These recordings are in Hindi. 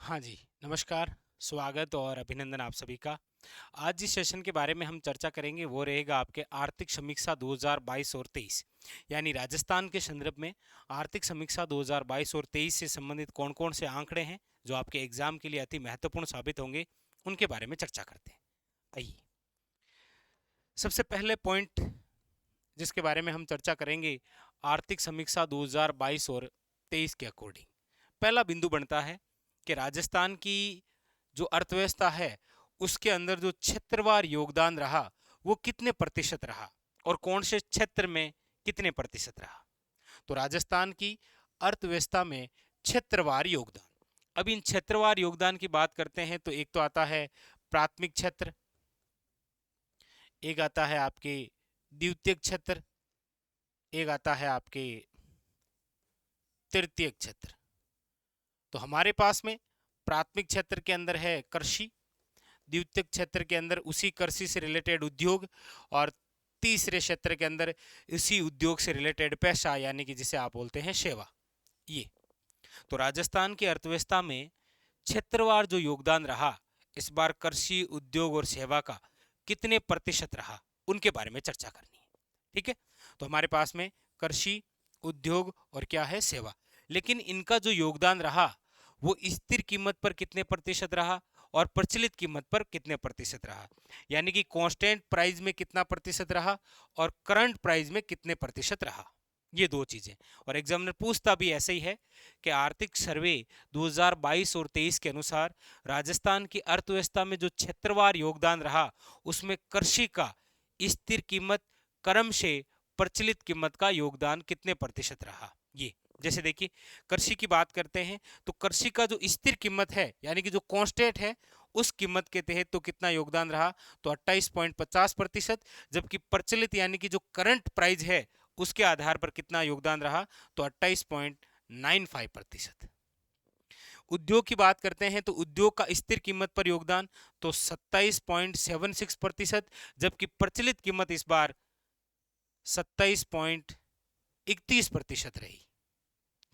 हाँ जी, नमस्कार, स्वागत और अभिनंदन आप सभी का। आज जिस सेशन के बारे में हम चर्चा करेंगे वो रहेगा आपके आर्थिक समीक्षा 2022 और 23। यानी राजस्थान के संदर्भ में आर्थिक समीक्षा 2022 और 23 से संबंधित कौन-कौन से आंकड़े हैं जो आपके एग्जाम के लिए अति महत्वपूर्ण साबित होंगे, उनके बारे में चर्चा करते हैं। आइए, सबसे पहले पॉइंट जिसके बारे में हम चर्चा करेंगे आर्थिक समीक्षा 2022 और 23 के अकॉर्डिंग। पहला बिंदु बनता है कि राजस्थान की जो अर्थव्यवस्था है उसके अंदर जो क्षेत्रवार योगदान रहा वो कितने प्रतिशत रहा और कौन से क्षेत्र में कितने प्रतिशत रहा। तो राजस्थान की अर्थव्यवस्था में क्षेत्रवार योगदान, अब इन क्षेत्रवार योगदान की बात करते हैं तो एक तो आता है प्राथमिक क्षेत्र, एक आता है आपके द्वितीयक क्षेत्र, एक आता है आपके तृतीयक क्षेत्र। तो हमारे पास में प्राथमिक क्षेत्र के अंदर है कृषि, द्वितीयक क्षेत्र के अंदर उसी कृषि से रिलेटेड उद्योग और तीसरे क्षेत्र के अंदर इसी उद्योग से रिलेटेड पैसा यानी कि जिसे आप बोलते हैं सेवा। ये तो राजस्थान की अर्थव्यवस्था में क्षेत्रवार जो योगदान रहा इस बार कृषि, उद्योग और सेवा का कितने प्रतिशत रहा उनके बारे में चर्चा करनी है। ठीक है, तो हमारे पास में कृषि, उद्योग और क्या है सेवा, लेकिन इनका जो योगदान रहा वो स्थिर कीमत पर कितने प्रतिशत रहा और प्रचलित कीमत पर कितने प्रतिशत रहा, यानी कि कांस्टेंट प्राइस में कितना प्रतिशत रहा और करंट प्राइस में कितने प्रतिशत रहा। ये दो चीजें, और एग्जामिनर पूछता भी ऐसे ही है कि आर्थिक सर्वे 2022 और 23 के अनुसार राजस्थान की अर्थव्यवस्था में जो क्षेत्रवार योगदान रहा उसमें कृषि का स्थिर कीमत क्रम से प्रचलित कीमत का योगदान कितने प्रतिशत रहा। ये जैसे देखिए, कृषि की बात करते हैं तो कृषि का जो स्थिर कीमत है यानी कि जो कांस्टेंट है उस कीमत के तहत तो कितना योगदान रहा, तो 28.50%, जबकि प्रचलित यानी कि जो करंट प्राइस है उसके आधार पर कितना योगदान रहा, तो 28.95%। उद्योग की बात करते हैं तो उद्योग का स्थिर कीमत पर योगदान तो 27.76%, जबकि प्रचलित कीमत इस बार 27.31% रही,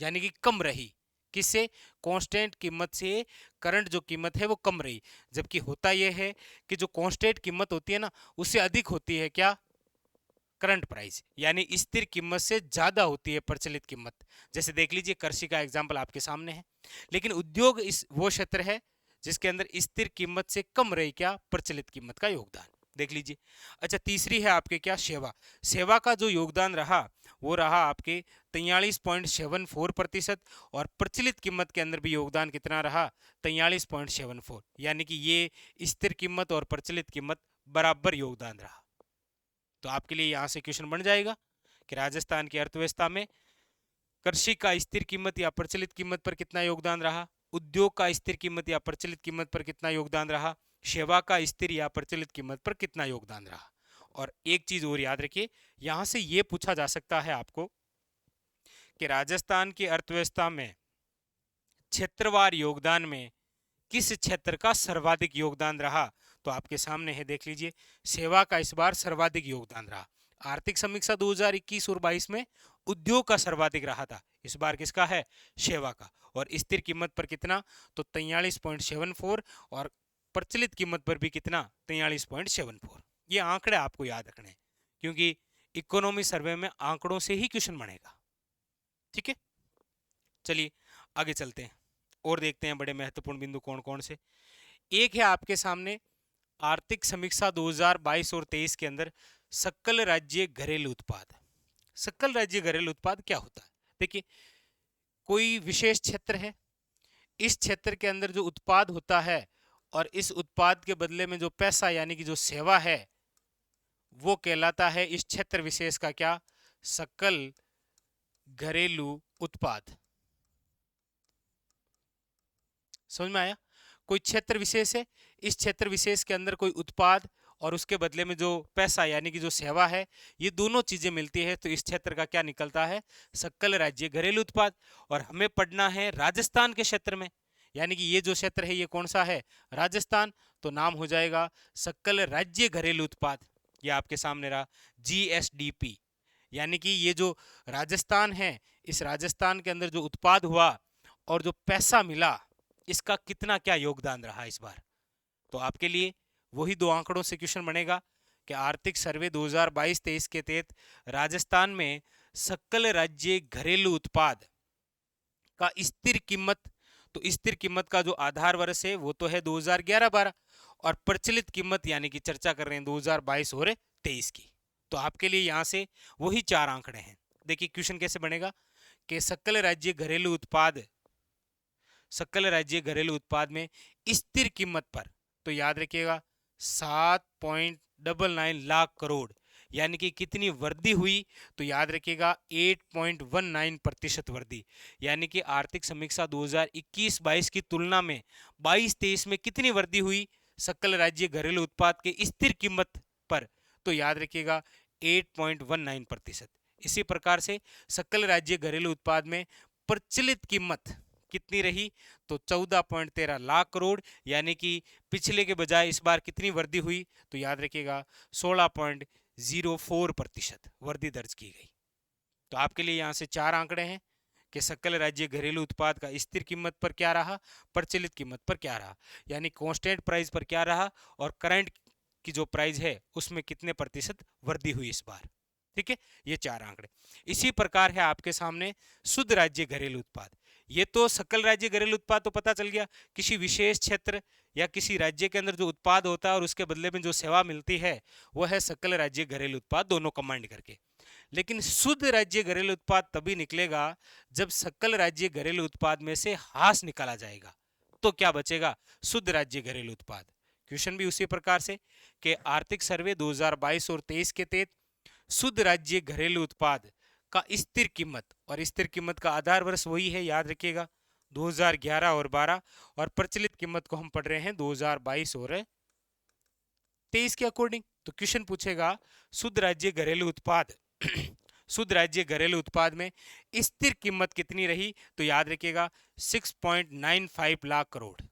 यानी कि कम रही। किससे? कांस्टेंट कीमत से करंट जो कीमत है वो कम रही, जबकि होता यह है कि जो कांस्टेंट कीमत होती है ना उससे अधिक होती है क्या, करंट प्राइस, यानी स्थिर कीमत से ज्यादा होती है प्रचलित कीमत। जैसे देख लीजिए कृषि का एग्जाम्पल आपके सामने है, लेकिन उद्योग इस वो क्षेत्र है जिसके अंदर स्थिर कीमत से कम रही क्या, प्रचलित कीमत का योगदान। देख लीजिए। अच्छा, तीसरी है आपके क्या, सेवा। सेवा का जो योगदान रहा वो रहा आपके 43.74%, और प्रचलित कीमत के अंदर भी योगदान कितना रहा, 43.74, यानी कि ये स्थिर कीमत और प्रचलित कीमत बराबर योगदान रहा। तो आपके लिए यहां से क्वेश्चन बन जाएगा कि राजस्थान की अर्थव्यवस्था में कृषि का स्थिर कीमत या प्रचलित कीमत पर कितना योगदान रहा, उद्योग का स्थिर कीमत या प्रचलित कीमत पर कितना योगदान रहा, सेवा का स्थिर या प्रचलित कीमत पर कितना योगदान रहा। और एक चीज और याद रखिए, यहां से यह पूछा जा सकता है आपको कि राजस्थान की अर्थव्यवस्था में क्षेत्रवार योगदान में किस क्षेत्र का सर्वाधिक योगदान रहा। तो आपके सामने है, देख लीजिए, सेवा का इस बार सर्वाधिक योगदान रहा। आर्थिक समीक्षा 2021 और 22 में उद्योग का सर्वाधिक रहा था, इस बार किसका है, सेवा का। और स्थिर कीमत पर कितना, तो 43.74, और प्रचलित कीमत पर भी कितना, 43.74। ये आंकड़े आपको याद रखने हैं क्योंकि इकोनॉमी सर्वे में आंकड़ों से ही क्वेश्चन बनेगा। ठीक है, चलिए आगे चलते हैं और देखते हैं बड़े महत्वपूर्ण बिंदु कौन कौन से। एक है आपके सामने आर्थिक समीक्षा 2022 और 23 के अंदर सकल राज्य घरेलू उत्पाद। सकल राज्य घरेलू उत्पाद क्या होता है? देखिए, कोई विशेष क्षेत्र है, इस क्षेत्र के अंदर जो उत्पाद होता है और इस उत्पाद के बदले में जो पैसा यानी कि जो सेवा है वो कहलाता है इस क्षेत्र विशेष का क्या, सकल घरेलू उत्पाद। समझ में आया? कोई क्षेत्र विशेष है, इस क्षेत्र विशेष के अंदर कोई उत्पाद और उसके बदले में जो पैसा यानी कि जो सेवा है, ये दोनों चीजें मिलती है तो इस क्षेत्र का क्या निकलता है, सकल राज्य घरेलू उत्पाद। और हमें पढ़ना है राजस्थान के क्षेत्र में, यानी कि ये जो क्षेत्र है ये कौन सा है, राजस्थान, तो नाम हो जाएगा सकल राज्य घरेलू उत्पाद। ये आपके सामने रहा GSDP, यानी कि ये जो राजस्थान है, इस राजस्थान के अंदर जो उत्पाद हुआ और जो पैसा मिला इसका कितना क्या योगदान रहा इस बार। तो आपके लिए वही दो आंकड़ों से क्वेश्चन बनेगा कि आर्थिक सर्वे 2022-23 के तहत राजस्थान में सकल राज्य घरेलू उत्पाद का स्थिर कीमत, तो स्थिर कीमत का जो आधार वर्ष है वो तो है 2011-12, और प्रचलित कीमत यानी कि चर्चा कर रहे हैं 2022 और 23 की। तो आपके लिए यहां से वही चार आंकड़े हैं। देखिए क्वेश्चन कैसे बनेगा कि सकल राज्य घरेलू उत्पाद, सकल राज्य घरेलू उत्पाद में स्थिर कीमत पर, तो याद रखिएगा 7.99 लाख करोड़, यानी कि कितनी वृद्धि हुई, तो याद रखिएगा 8.19% वृद्धि, यानी कि आर्थिक समीक्षा 2021-22 की तुलना में 22-23 में कितनी वृद्धि हुई सकल राज्य घरेलू उत्पाद के स्थिर कीमत पर, तो याद रखिएगा 8.19%। इसी प्रकार से सकल राज्य घरेलू उत्पाद में प्रचलित कीमत कितनी रही, तो 14.13 लाख करोड़, यानी कि पिछले के बजाय इस बार कितनी वृद्धि हुई, तो याद रखिएगा 16.04% वृद्धि दर्ज की गई। तो आपके लिए यहां से चार आंकड़े हैं कि सकल राज्य घरेलू उत्पाद का स्थिर कीमत पर क्या रहा, प्रचलित कीमत पर क्या रहा, यानी कांस्टेंट प्राइस पर क्या रहा, और करंट की जो प्राइस है उसमें कितने प्रतिशत वृद्धि हुई इस बार। ठीक है, ये चार आंकड़े। इसी प्रकार है आपके सामने शुद्ध राज्य घरेलू उत्पाद। ये तो सकल राज्य घरेलू उत्पाद तो पता चल गया, किसी विशेष क्षेत्र या किसी राज्य के अंदर जो उत्पाद होता है और उसके बदले में जो सेवा मिलती है वह है सकल राज्य घरेलू उत्पाद, दोनों कंबाइंड करके। लेकिन शुद्ध राज्य घरेलू उत्पाद तभी निकलेगा जब सकल राज्य घरेलू उत्पाद में से हास निकाला जाएगा, तो क्या बचेगा, शुद्ध राज्य घरेलू उत्पाद। क्वेश्चन भी उसी प्रकार से कि आर्थिक सर्वे 2022 और 23 के तहत शुद्ध राज्य घरेलू उत्पाद का स्थिर कीमत, और स्थिर कीमत का आधार वर्ष वही है, याद रखिएगा 2011 और 12, और प्रचलित कीमत को हम पढ़ रहे हैं 2022 और 23 के अकॉर्डिंग। तो क्वेश्चन पूछेगा शुद्ध राज्य घरेलू उत्पाद शुद्ध राज्य घरेलू उत्पाद में स्थिर कीमत कितनी रही, तो याद रखिएगा 6.95 लाख करोड़,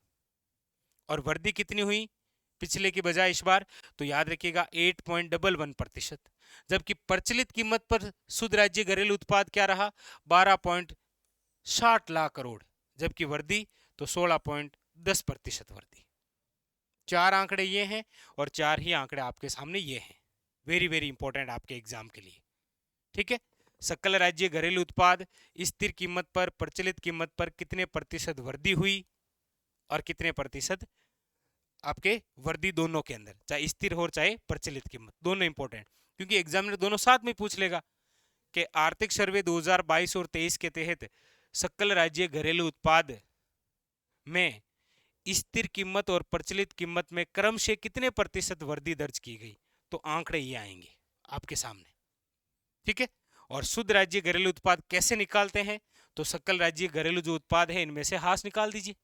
और वृद्धि कितनी हुई पिछले की बजाय इस बार, तो याद रखिएगा 8.11%। जबकि प्रचलित कीमत पर शुद्ध राज्य घरेलू उत्पाद क्या रहा, 12.60 लाख करोड़, जबकि वृद्धि तो 16.10% वृद्धि। चार आंकड़े ये हैं और चार ही आंकड़े आपके सामने ये हैं, वेरी वेरी इंपॉर्टेंट आपके एग्जाम के लिए। ठीक है, सकल राज्य घरेलू उत्पाद स्थिर कीमत पर प्रचलित कीमत पर कितने प्रतिशत वृद्धि हुई और कितने प्रतिशत आपके वृद्धि, दोनों के अंदर चाहे स्थिर हो चाहे प्रचलित कीमत, दोनों इंपॉर्टेंट, क्योंकि एग्जामिनर दोनों साथ में पूछ लेगा कि आर्थिक सर्वे 2022 और 23 के तहत सकल राज्य घरेलू उत्पाद में स्थिर कीमत और प्रचलित कीमत में क्रमशः कितने प्रतिशत वृद्धि दर्ज की गई, तो आंकड़े ये आएंगे आपके सामने। ठीक है, और शुद्ध राज्य घरेलू उत्पाद कैसे निकालते हैं, तो सकल राज्य घरेलू जो उत्पाद है इनमें से हास निकाल दीजिए,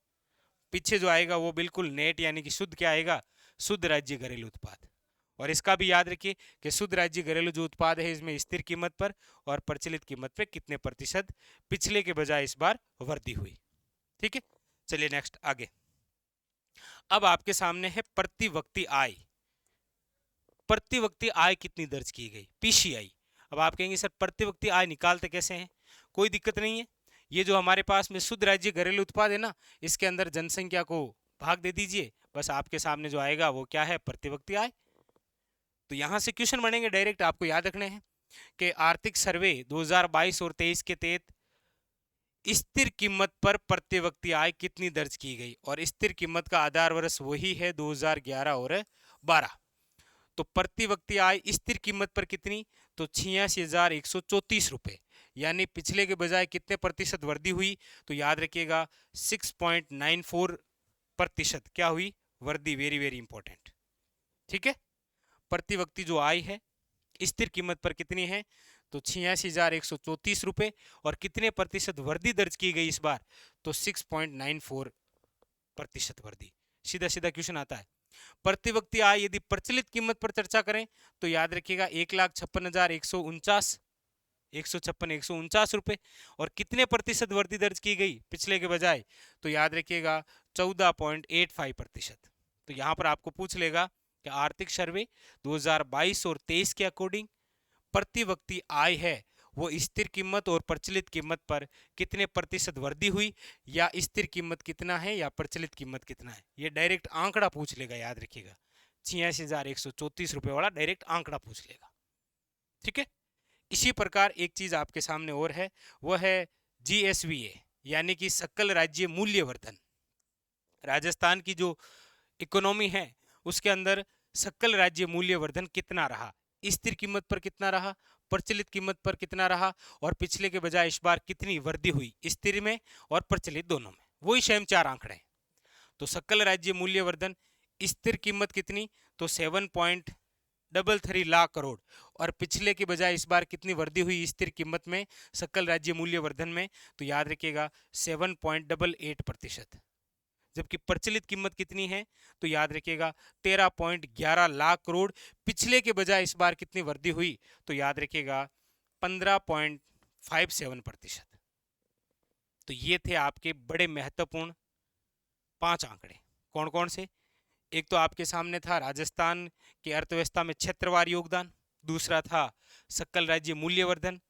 पीछे जो आएगा वो बिल्कुल नेट यानी कि शुद्ध क्या आएगा, शुद्ध राज्य घरेलू उत्पाद। और इसका भी याद रखिए कि शुद्ध राज्य घरेलू जो उत्पाद है इसमें स्थिर कीमत पर और प्रचलित कीमत पे कितने प्रतिशत पिछले के बजाय इस बार वृद्धि हुई। ठीक है, चलिए नेक्स्ट आगे। अब आपके सामने है प्रति व्यक्ति आय। प्रति व्यक्ति आय कितनी दर्ज की गई, पीसीआई। अब आप कहेंगे सर प्रति व्यक्ति आय निकालते कैसे हैं, कोई दिक्कत नहीं है, ये जो हमारे पास में शुद्ध राज्य घरेलू उत्पाद है ना, इसके अंदर जनसंख्या को भाग दे दीजिए, बस आपके सामने जो आएगा वो क्या है, प्रति व्यक्ति आय। तो यहां से क्वेश्चन बनेंगे डायरेक्ट, आपको याद रखने हैं कि आर्थिक सर्वे 2022 और 23 के तहत स्थिर कीमत पर प्रति व्यक्ति आय कितनी दर्ज की गई, और स्थिर कीमत का आधार वर्ष वही है 2011 और 12। तो प्रति व्यक्ति आय स्थिर कीमत पर कितनी, तो 86,134 रुपए, यानी पिछले के बजाय कितने प्रतिशत वृद्धि हुई, तो याद रखिएगा 6.94% क्या हुई, वृद्धि, वेरी वेरी इंपॉर्टेंट। ठीक है, प्रति व्यक्ति जो आय है स्थिर कीमत पर कितनी है, तो 86,134 रुपए, और कितने प्रतिशत वृद्धि दर्ज की गई इस बार, तो 6.94% वृद्धि। सीधा सीधा क्वेश्चन आता है। प्रति व्यक्ति आय यदि प्रचलित कीमत पर चर्चा करें तो याद रखिएगा 1,56,149 रुपए, और कितने प्रतिशत वृद्धि दर्ज की गई पिछले के बजाय, तो याद रखिएगा 14.85%। तो यहां पर आपको पूछ लेगा कि आर्थिक सर्वे 2022 और 23 के अकॉर्डिंग प्रति व्यक्ति आय है वो स्थिर कीमत और प्रचलित कीमत पर कितने प्रतिशत वृद्धि हुई, या स्थिर कीमत कितना है या प्रचलित कीमत कितना है। ये डायरेक्ट आंकड़ा पूछ लेगा, याद रखिएगा। 86,134 रुपए वाला डायरेक्ट आंकड़ा पूछ लेगा। ठीक है। इसी प्रकार एक चीज आपके सामने और है, वह है GSVA यानी कि सकल राज्य मूल्यवर्धन। राजस्थान की जो इकोनॉमी है उसके अंदर सकल राज्य मूल्यवर्धन कितना रहा, स्थिर कीमत पर कितना रहा, प्रचलित कीमत पर कितना रहा, और पिछले के बजाय इस बार कितनी वृद्धि हुई स्थिर में और प्रचलित दोनों में। वही सेम 4 आंकड़े हैं। तो सकल राज्य मूल्यवर्धन, स्थिर कीमत कितनी, तो 7.33 लाख करोड़, और पिछले के बजाय इस बार कितनी वृद्धि हुई स्थिर कीमत में, सकल राज्य मूल्यवर्धन में, तो याद रखिएगा 7.88%। जबकि प्रचलित कीमत कितनी है, तो याद रखिएगा 13.11 लाख करोड़, पिछले के बजाय इस बार कितनी वृद्धि हुई, तो याद रखिएगा 15.57%। तो ये थे आपके बड़े महत्वपूर्ण 5 आंकड़े। कौन कौन से? एक तो आपके सामने था राजस्थान की अर्थव्यवस्था में क्षेत्रवार योगदान, दूसरा था सकल राज्य मूल्यवर्धन,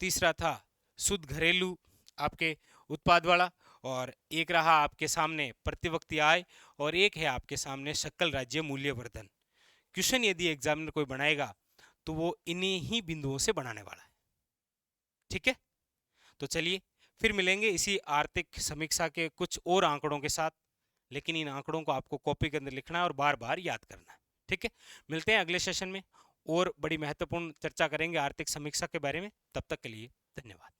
तीसरा था शुद्ध घरेलू आपके उत्पाद वाला, और एक रहा आपके सामने प्रतिव्यक्ति आय, और एक है आपके सामने सकल राज्य मूल्यवर्धन। क्वेश्चन यदि एग्जामिनर कोई बनाएगा तो वो इन्हीं ही बिंदुओं से बनाने वाला है। ठीक है। तो चलिए फिर मिलेंगे इसी आर्थिक समीक्षा के कुछ और आंकड़ों के साथ, लेकिन इन आंकड़ों को आपको कॉपी के अंदर लिखना है और बार बार याद करना है। ठीक है। मिलते हैं अगले सेशन में और बड़ी महत्वपूर्ण चर्चा करेंगे आर्थिक समीक्षा के बारे में। तब तक के लिए धन्यवाद।